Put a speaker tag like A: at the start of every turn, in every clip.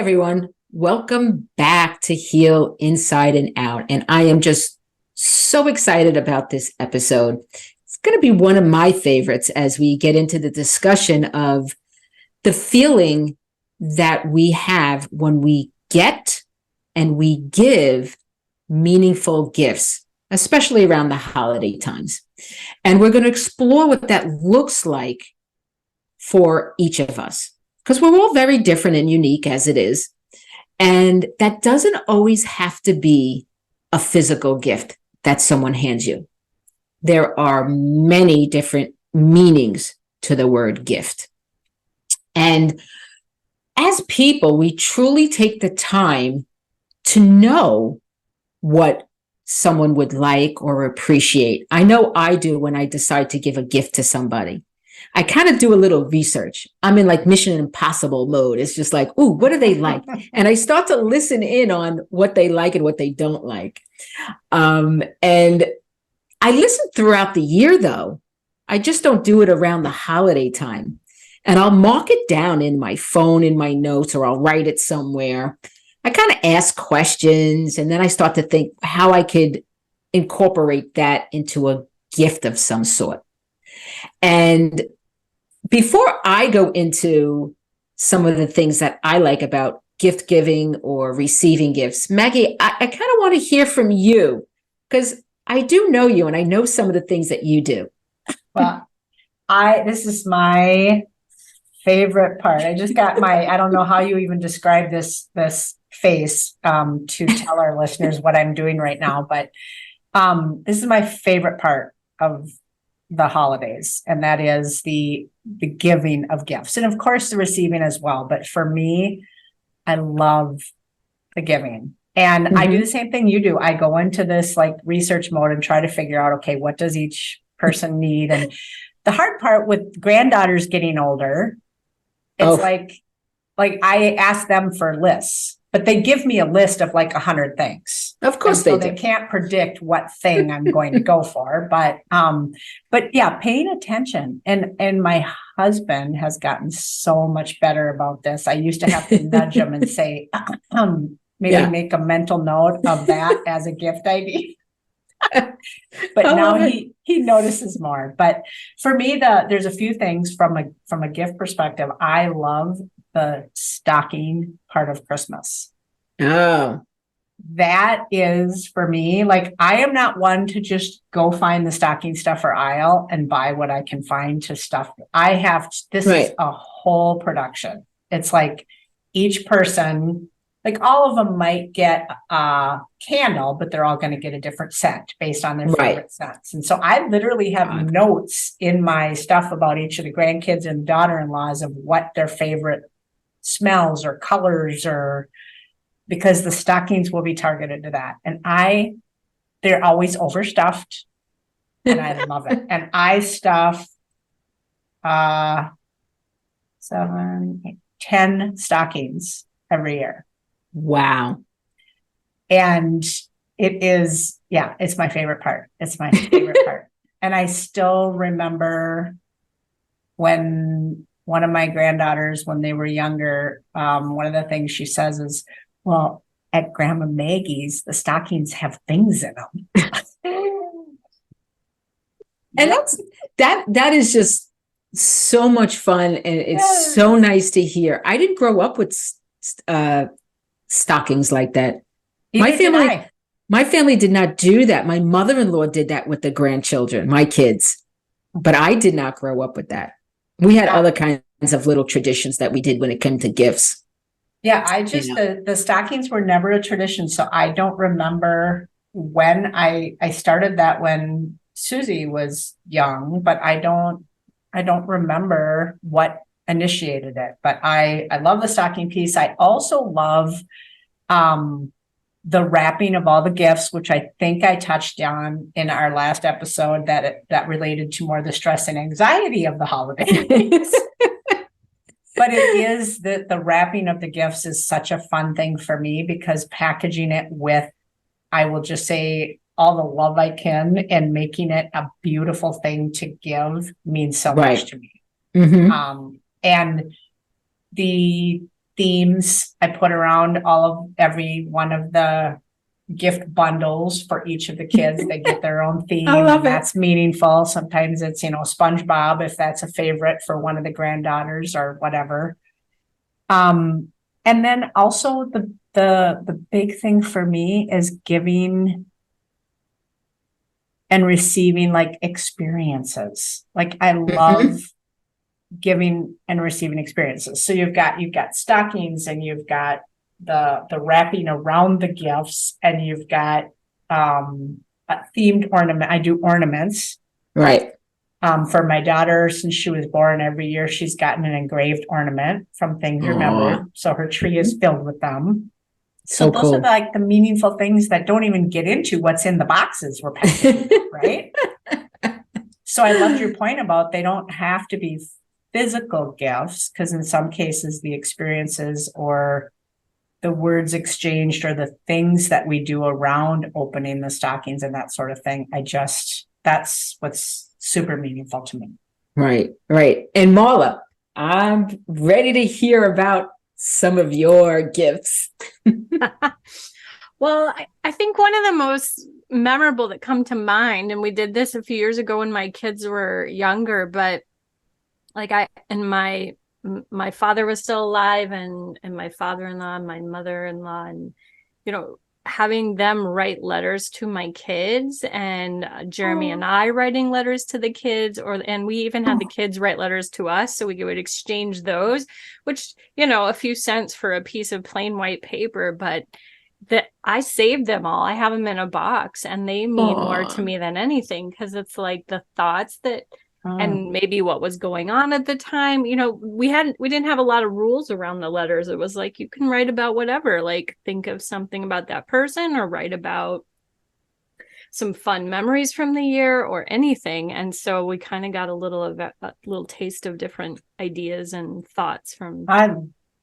A: everyone. Welcome back to Heal Inside and Out. And I am just so excited about this episode. It's going to be one of my favorites as we get into the discussion of the feeling that we have when we get and we give meaningful gifts, especially around the holiday times. And we're going to explore what that looks like for each of us, because we're all very different and unique as it is. And that doesn't always have to be a physical gift that someone hands you. There are many different meanings to the word gift. And as people, we truly take the time to know what someone would like or appreciate. I know I do when I decide to give a gift to somebody. I kind of do a little research. I'm in like Mission Impossible mode. It's just like, ooh, what do they like? And I start to listen in on what they like and what they don't like. And I listen throughout the year, though. I just don't do it around the holiday time. And I'll mark it down in my phone, in my notes, or I'll write it somewhere. I kind of ask questions, and then I start to think how I could incorporate that into a gift of some sort. And before I go into some of the things that I like about gift giving or receiving gifts, Maggie, I kind of want to hear from you, because I do know you and I know some of the things that you do.
B: Well, this is my favorite part. I just got I don't know how you even describe this face to tell our listeners what I'm doing right now, but this is my favorite part of the holidays, and that is the giving of gifts, and of course the receiving as well. But for me, I love the giving, and I do the same thing you do. I go into this like research mode and try to figure out, okay, what does each person need? And the hard part with granddaughters getting older, it's like I ask them for lists, but they give me a list of like 100 things.
A: Of course they do.
B: They can't predict what thing I'm going to go for, but yeah, paying attention. And my husband has gotten so much better about this. I used to have to nudge him and say, make a mental note of that as a gift idea. But now he notices more. But for me, there's a few things from a gift perspective. I love the stocking part of Christmas.
A: Oh,
B: that is for me, like, I am not one to just go find the stocking stuffer aisle and buy what I can find to stuff. This is a whole production. It's like each person, like all of them might get a candle, but they're all going to get a different scent based on their favorite scents. And so I literally have notes in my stuff about each of the grandkids and daughter-in-laws of what their favorite smells or colors, or because the stockings will be targeted to that. And they're always overstuffed, and I love it. And I stuff 10 stockings every year.
A: Wow.
B: And it is, it's my favorite part. It's my favorite part. And I still remember when one of my granddaughters, when they were younger, one of the things she says is, well, at Grandma Maggie's, the stockings have things in them.
A: And that is just so much fun. And it's so nice to hear. I didn't grow up with stockings like that. My family did not do that. My mother-in-law did that with the grandchildren, my kids, but I did not grow up with that. We had other kinds of little traditions that we did when it came to gifts.
B: Yeah, the stockings were never a tradition. So I don't remember when I started that when Susie was young, but I don't remember what initiated it. But I love the stocking piece. I also love the wrapping of all the gifts, which I think I touched on in our last episode, that related to more the stress and anxiety of the holidays. But it is the wrapping of the gifts is such a fun thing for me, because packaging it with, I will just say, all the love I can, and making it a beautiful thing to give means so much to me. And the themes I put around every one of the gift bundles for each of the kids. They get their own theme,
A: I love
B: and
A: it.
B: that's meaningful. Sometimes it's, SpongeBob, if that's a favorite for one of the granddaughters or whatever. And then also the big thing for me is giving and receiving like experiences. Like I love giving and receiving experiences. So you've got stockings, and you've got the wrapping around the gifts, and you've got a themed ornament. I do ornaments.
A: Right.
B: For my daughter, since she was born, every year she's gotten an engraved ornament from things remembered. So her tree is filled with them. So those
A: cool.
B: are like the meaningful things that don't even get into what's in the boxes we're packing, right? So I loved your point about they don't have to be physical gifts, because in some cases the experiences or the words exchanged or the things that we do around opening the stockings and that sort of thing, that's what's super meaningful to me.
A: Right. And Marla, I'm ready to hear about some of your gifts.
C: Well, I think one of the most memorable that come to mind, and we did this a few years ago when my kids were younger, but like my father was still alive, and my father-in-law, my mother-in-law, and having them write letters to my kids, and Jeremy and I writing letters to the kids, and we even had the kids write letters to us, so we would exchange those, which, a few cents for a piece of plain white paper, but that I saved them all. I have them in a box, and they mean more to me than anything, because it's like the thoughts that and maybe what was going on at the time. We didn't have a lot of rules around the letters. It was like, you can write about whatever, like think of something about that person, or write about some fun memories from the year or anything. And so we kind of got a little taste of different ideas and thoughts from.
B: I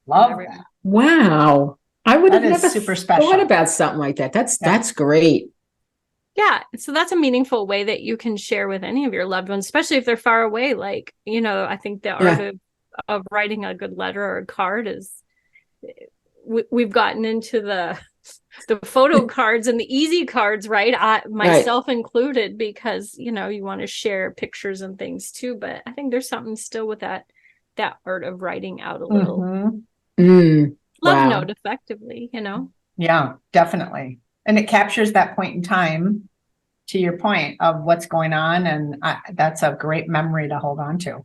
B: love that.
A: Wow. I would have never
B: super special.
A: thought about something like that. That's great.
C: Yeah. So that's a meaningful way that you can share with any of your loved ones, especially if they're far away. Like, I think the art of writing a good letter or a card is, we've gotten into the photo cards and the easy cards, right? Myself included, because, you want to share pictures and things too. But I think there's something still with that art of writing out a little love note effectively,
B: Yeah, definitely. And it captures that point in time, to your point, of what's going on. And that's a great memory to hold on to.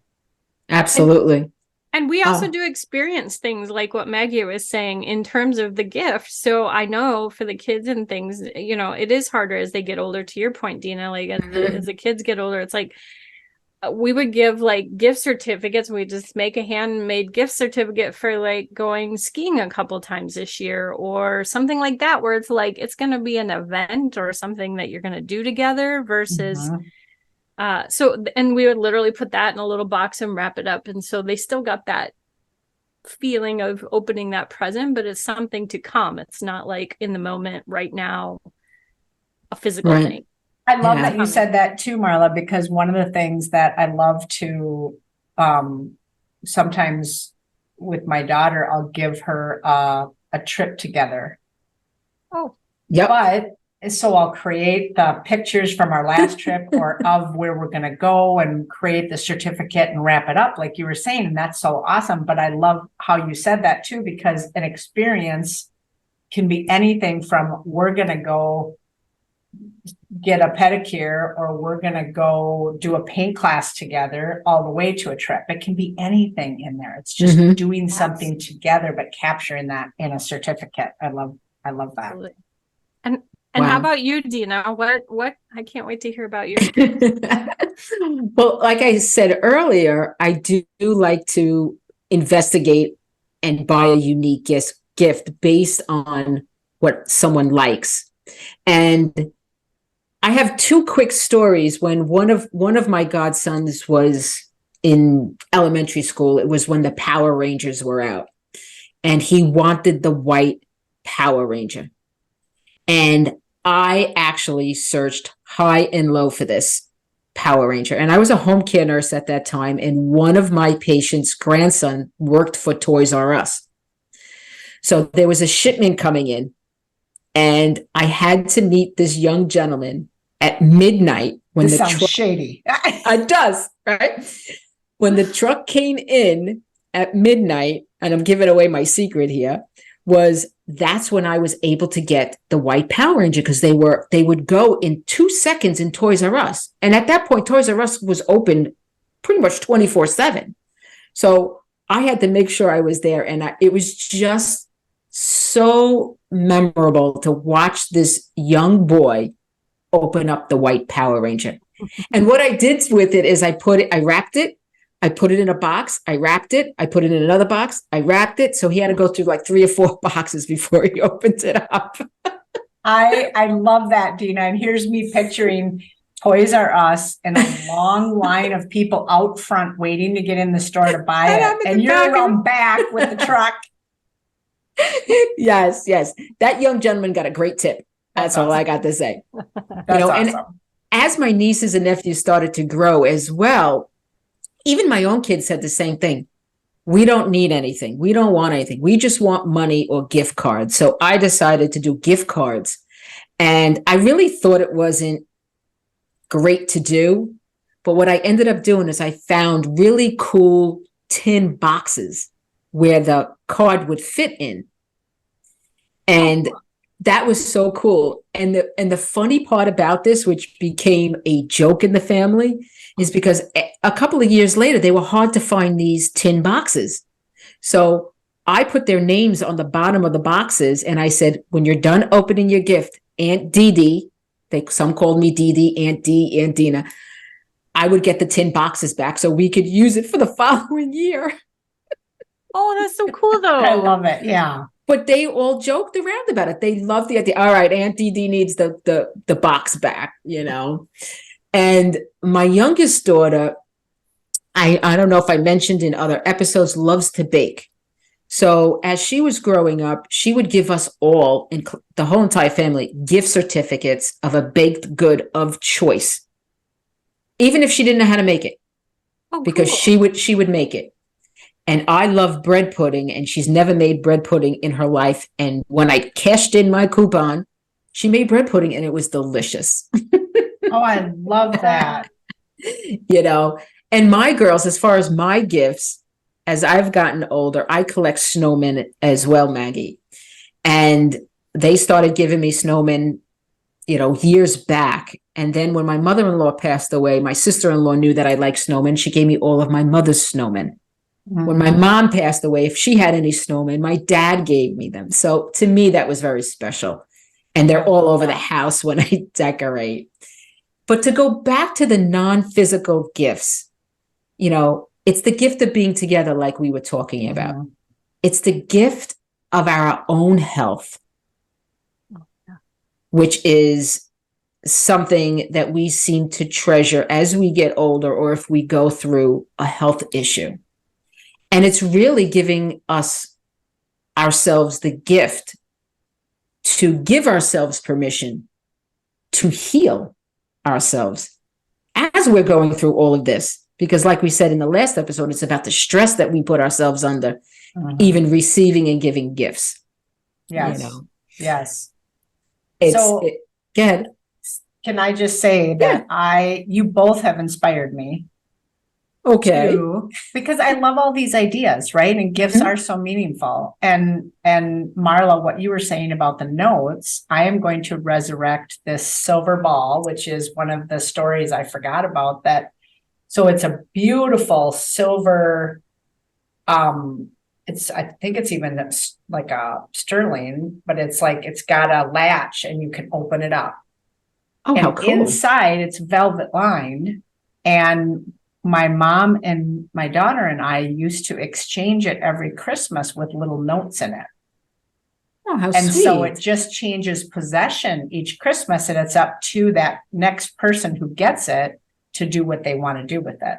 A: Absolutely.
C: And we also do experience things like what Maggie was saying in terms of the gift. So I know for the kids and things, it is harder as they get older, to your point, Dina, like as the kids get older, it's like, we would give like gift certificates. We just make a handmade gift certificate for like going skiing a couple times this year, or something like that, where it's like, it's going to be an event or something that you're going to do together versus, and we would literally put that in a little box and wrap it up. And so they still got that feeling of opening that present, but it's something to come. It's not like in the moment right now, a physical thing.
B: I love that you said that too, Marla, because one of the things that I love to sometimes with my daughter, I'll give her a trip together.
C: Oh,
A: yeah.
B: But so I'll create the pictures from our last trip or of where we're going to go, and create the certificate and wrap it up, like you were saying. And that's so awesome. But I love how you said that too, because an experience can be anything from, we're going to go get a pedicure, or we're going to go do a paint class together, all the way to a trip. It can be anything in there. It's just doing something together, but capturing that in a certificate. I love that.
C: Absolutely. And how about you, Dina? What I can't wait to hear about you.
A: Well, like I said earlier, I do like to investigate and buy a unique gift based on what someone likes. And I have two quick stories. When one of my godsons was in elementary school, it was when the Power Rangers were out, and he wanted the white Power Ranger. And I actually searched high and low for this Power Ranger. And I was a home care nurse at that time, and one of my patients' grandson worked for Toys R Us. So there was a shipment coming in, and I had to meet this young gentleman at midnight when
B: This
A: the
B: sounds
A: truck.
B: shady.
A: It does, right? When the truck came in at midnight, and I'm giving away my secret here, that's when I was able to get the white Power Ranger, because they would go in 2 seconds in Toys R Us. And at that point, Toys R Us was open pretty much 24/7. So I had to make sure I was there. And it was just so memorable to watch this young boy open up the white Power Ranger. And what I did with it is I wrapped it, I put it in a box, I wrapped it, I put it in another box, I wrapped it. So he had to go through like 3 or 4 boxes before he opened it up.
B: I love that, Dina. And here's me picturing Toys R Us and a long line of people out front waiting to get in the store to buy it. And you're around back with the truck.
A: Yes. That young gentleman got a great tip. That's all I got to say.
B: That's
A: And
B: awesome.
A: as my nieces and nephews started to grow as well, even my own kids said the same thing. We don't need anything. We don't want anything. We just want money or gift cards. So I decided to do gift cards. And I really thought it wasn't great to do. But what I ended up doing is I found really cool tin boxes where the card would fit in. And that was so cool. And the funny part about this, which became a joke in the family, is because a couple of years later, they were hard to find these tin boxes. So I put their names on the bottom of the boxes, and I said, when you're done opening your gift, Aunt Dee Dee, some called me Dee Dee, Aunt Dee, Aunt Dina, I would get the tin boxes back so we could use it for the following year.
C: Oh, that's so cool, though.
B: I love it. Yeah.
A: But they all joked around about it. They loved the idea. All right, Aunt Dee Dee needs the box back, And my youngest daughter, I don't know if I mentioned in other episodes, loves to bake. So as she was growing up, she would give us all, the whole entire family, gift certificates of a baked good of choice, even if she didn't know how to make it, because
C: cool.
A: she would make it. And I love bread pudding, and she's never made bread pudding in her life. And when I cashed in my coupon, she made bread pudding, and it was delicious.
B: Oh, I love that.
A: And my girls, as far as my gifts, as I've gotten older, I collect snowmen as well, Maggie. And they started giving me snowmen, years back. And then when my mother-in-law passed away, my sister-in-law knew that I liked snowmen. She gave me all of my mother's snowmen. Mm-hmm. When my mom passed away, if she had any snowmen, my dad gave me them. So to me, that was very special. And they're all over the house when I decorate. But to go back to the non-physical gifts, it's the gift of being together, like we were talking about. Mm-hmm. It's the gift of our own health, which is something that we seem to treasure as we get older, or if we go through a health issue. And it's really giving ourselves the gift to give ourselves permission to heal ourselves as we're going through all of this. Because like we said in the last episode, it's about the stress that we put ourselves under, even receiving and giving gifts.
B: Yes. Yes.
A: Go ahead.
B: Can I just say that you both have inspired me.
A: Okay.
B: Because I love all these ideas, right? And gifts are so meaningful. And Marla, what you were saying about the notes, I am going to resurrect this silver ball, which is one of the stories I forgot about that. So it's a beautiful silver, I think it's even like a sterling, but it's got a latch and you can open it up.
A: Oh, how cool.
B: Inside it's velvet lined, and my mom and my daughter and I used to exchange it every Christmas with little notes in it.
A: Oh, how
B: and
A: sweet.
B: So it just changes possession each Christmas, and it's up to that next person who gets it to do what they want to do with it.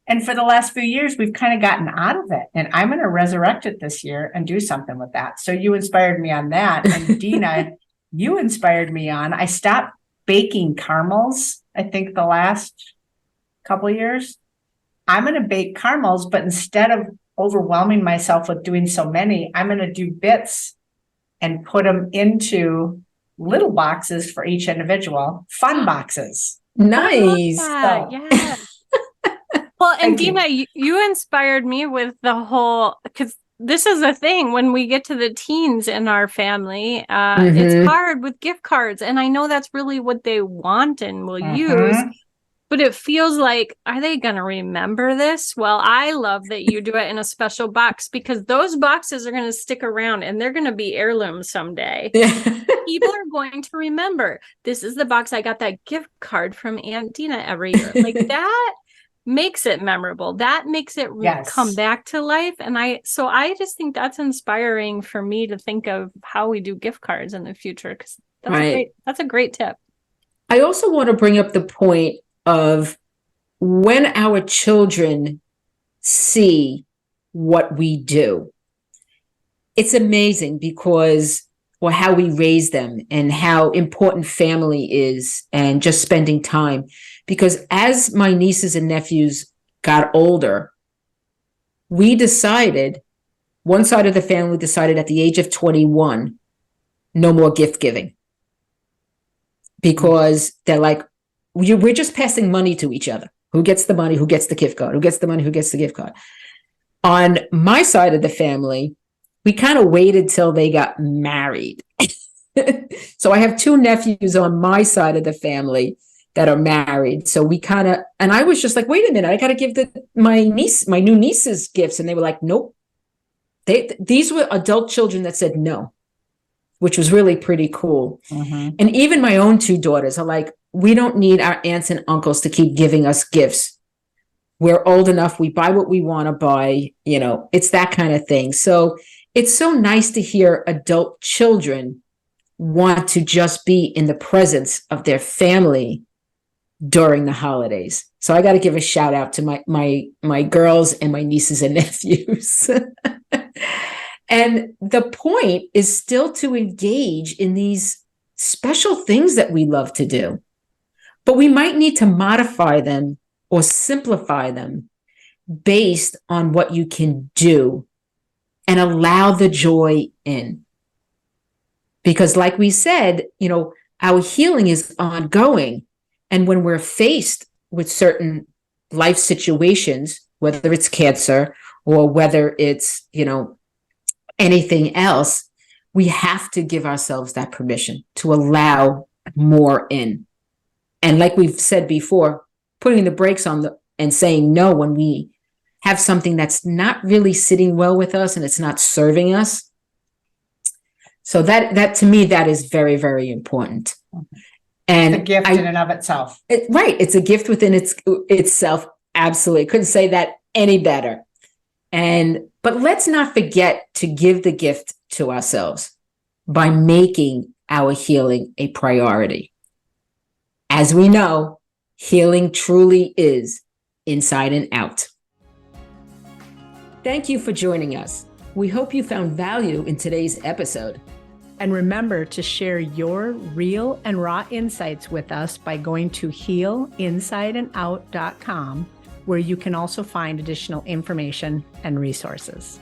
B: And for the last few years, we've kind of gotten out of it, and I'm going to resurrect it this year and do something with that. So you inspired me on that. And Dina, you inspired me on, I stopped baking caramels, I think the last couple of years. I'm going to bake caramels, but instead of overwhelming myself with doing so many, I'm going to do bits and put them into little boxes for each individual, fun boxes.
A: Nice.
C: Yeah.
B: So-
C: Yeah. Well, and
B: Thank you.
C: Dina, you inspired me with the whole, because this is the thing when we get to the teens in our family, it's hard with gift cards. And I know that's really what they want and will use, but it feels like, are they going to remember this? Well, I love that you do it in a special box because those boxes are going to stick around and they're going to be heirlooms someday. People are going to remember, this is the box I got that gift card from Aunt Dina every year. Like that makes it memorable. That makes it come back to life. And I just think that's inspiring for me to think of how we do gift cards in the future. Because that's a great tip.
A: I also want to bring up the point of when our children see what we do. It's amazing because, or how we raise them and how important family is and just spending time. Because as my nieces and nephews got older, we decided, one side of the family decided at the age of 21, no more gift giving. Because they're like, we're just passing money to each other. Who gets the money? Who gets the gift card? Who gets the money? Who gets the gift card? On my side of the family, we kind of waited till they got married. So I have two nephews on my side of the family that are married. So we kind of, and I was just like, wait a minute, I got to give my new nieces gifts. And they were like, nope. These were adult children that said no, which was really pretty cool. And even my own two daughters are like, we don't need our aunts and uncles to keep giving us gifts. We're old enough. We buy what we want to buy. It's that kind of thing. So it's so nice to hear adult children want to just be in the presence of their family during the holidays. So I got to give a shout out to my girls and my nieces and nephews. And the point is still to engage in these special things that we love to do, but we might need to modify them or simplify them based on what you can do and allow the joy in. Because like we said, our healing is ongoing. And when we're faced with certain life situations, whether it's cancer or whether it's, anything else, we have to give ourselves that permission to allow more in. And like we've said before, putting the brakes on and saying no when we have something that's not really sitting well with us and it's not serving us. So that to me, that is very, very important. And
B: it's a gift in and of itself.
A: Right. It's a gift within itself. Absolutely. Couldn't say that any better. But let's not forget to give the gift to ourselves by making our healing a priority. As we know, healing truly is inside and out. Thank you for joining us. We hope you found value in today's episode.
D: And remember to share your real and raw insights with us by going to healinsideandout.com, where you can also find additional information and resources.